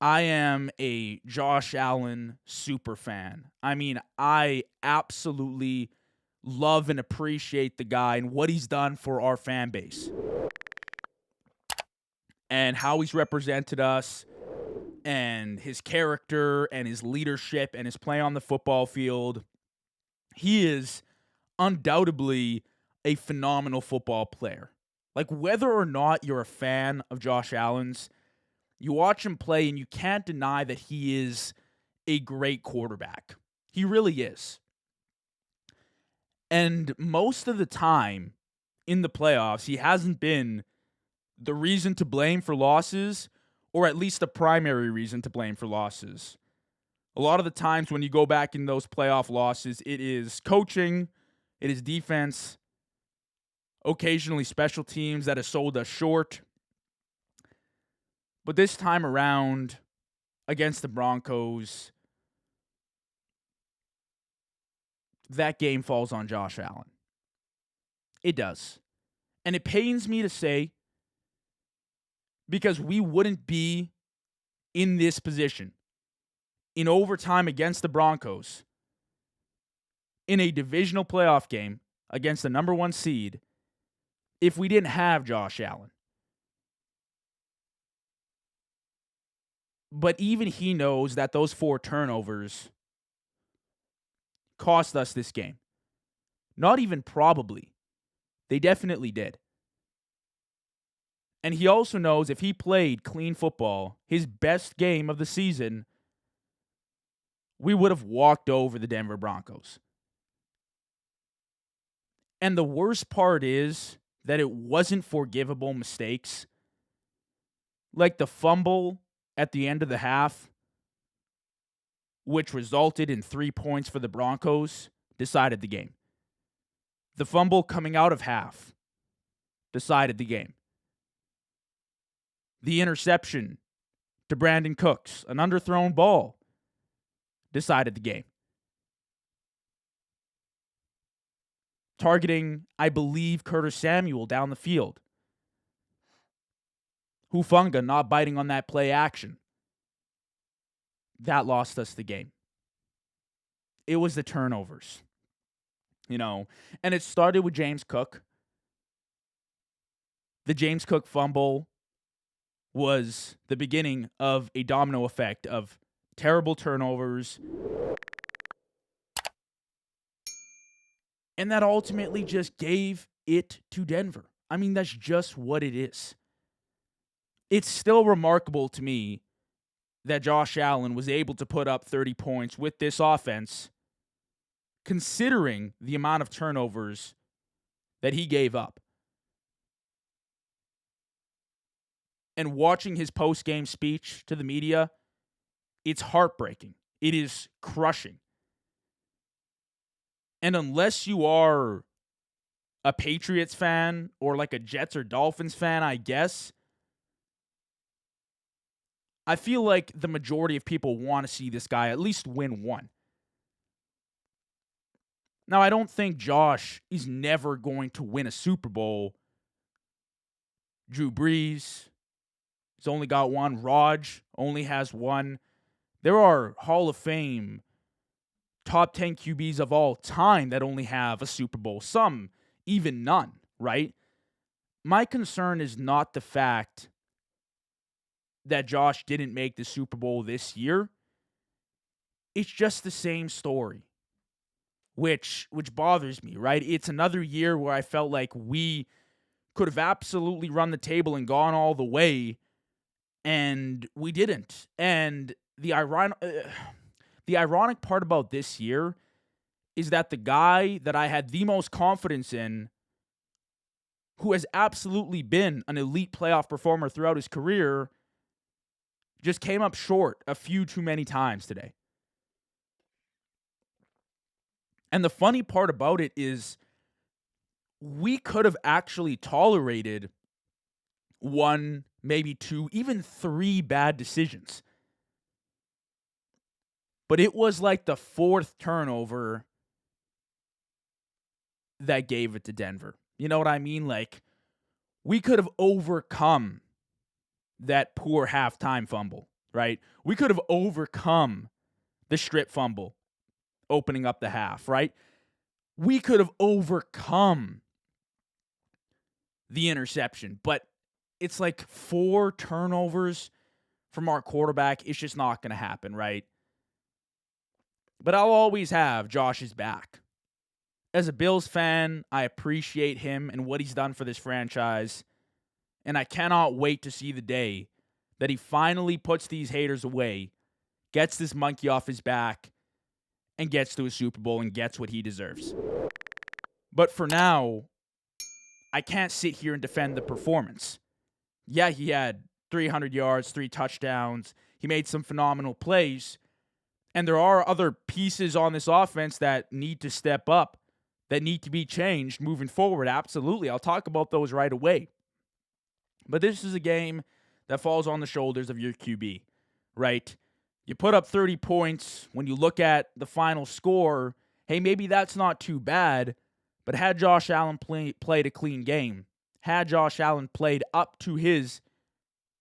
I am a Josh Allen super fan. I mean, I absolutely love and appreciate the guy and what he's done for our fan base and how he's represented us and his character and his leadership and his play on the football field. He is undoubtedly a phenomenal football player. Like, whether or not you're a fan of Josh Allen's, you watch him play and you can't deny that he is a great quarterback. He really is. And most of the time in the playoffs, he hasn't been the reason to blame for losses, or at least the primary reason to blame for losses. A lot of the times when you go back in those playoff losses, it is coaching, it is defense, occasionally special teams that have sold us short. But this time around, against the Broncos, that game falls on Josh Allen. It does. And it pains me to say, because we wouldn't be in this position in overtime against the Broncos in a divisional playoff game against the number one seed if we didn't have Josh Allen. But even he knows that those 4 turnovers cost us this game. Not even probably. They definitely did. And he also knows if he played clean football, his best game of the season, we would have walked over the Denver Broncos. And the worst part is that it wasn't forgivable mistakes. Like the fumble at the end of the half, which resulted in 3 points for the Broncos, decided the game. The fumble coming out of half decided the game. The interception to Brandon Cooks, an underthrown ball, decided the game. Targeting, I believe, Curtis Samuel down the field. Hufanga not biting on that play action. That lost us the game. It was the turnovers. And it started with James Cook. The James Cook fumble was the beginning of a domino effect of terrible turnovers. And that ultimately just gave it to Denver. I mean, that's just what it is. It's still remarkable to me that Josh Allen was able to put up 30 points with this offense, considering the amount of turnovers that he gave up. And watching his post-game speech to the media, it's heartbreaking. It is crushing. And unless you are a Patriots fan or like a Jets or Dolphins fan, I guess, I feel like the majority of people want to see this guy at least win one. Now, I don't think Josh is never going to win a Super Bowl. Drew Brees has only got one. Raj only has one. There are Hall of Fame top 10 QBs of all time that only have a Super Bowl. Some even none, right? My concern is not the fact that Josh didn't make the Super Bowl this year. It's just the same story, which bothers me, right? It's another year where I felt like we could have absolutely run the table and gone all the way, and we didn't. And the ironic part about this year is that the guy that I had the most confidence in, who has absolutely been an elite playoff performer throughout his career, just came up short a few too many times today. And the funny part about it is we could have actually tolerated 1, maybe 2, even 3 bad decisions. But it was like the 4th turnover that gave it to Denver. You know what I mean? Like, we could have overcome that poor halftime fumble, right? We could have overcome the strip fumble opening up the half, right? We could have overcome the interception, but it's like 4 turnovers from our quarterback. It's just not going to happen, right? But I'll always have Josh's back. As a Bills fan, I appreciate him and what he's done for this franchise, and I cannot wait to see the day that he finally puts these haters away, gets this monkey off his back, and gets to a Super Bowl and gets what he deserves. But for now, I can't sit here and defend the performance. Yeah, he had 300 yards, 3 touchdowns. He made some phenomenal plays. And there are other pieces on this offense that need to step up, that need to be changed moving forward. Absolutely. I'll talk about those right away. But this is a game that falls on the shoulders of your QB, right? You put up 30 points. When you look at the final score, hey, maybe that's not too bad. But had Josh Allen played a clean game, had Josh Allen played up to his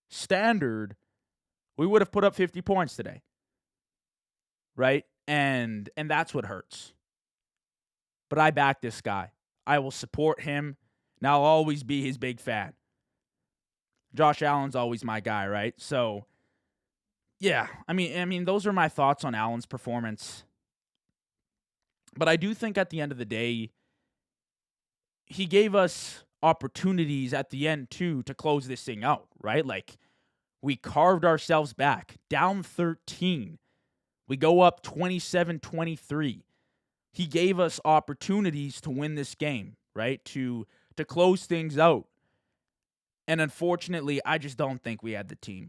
standard, we would have put up 50 points today. Right? And that's what hurts. But I back this guy. I will support him, and I'll always be his big fan. Josh Allen's always my guy, right? So, yeah, I mean, those are my thoughts on Allen's performance. But I do think at the end of the day, he gave us opportunities at the end, too, to close this thing out, right? Like, we carved ourselves back, down 13. We go up 27-23. He gave us opportunities to win this game, right? To close things out. And unfortunately, I just don't think we had the team.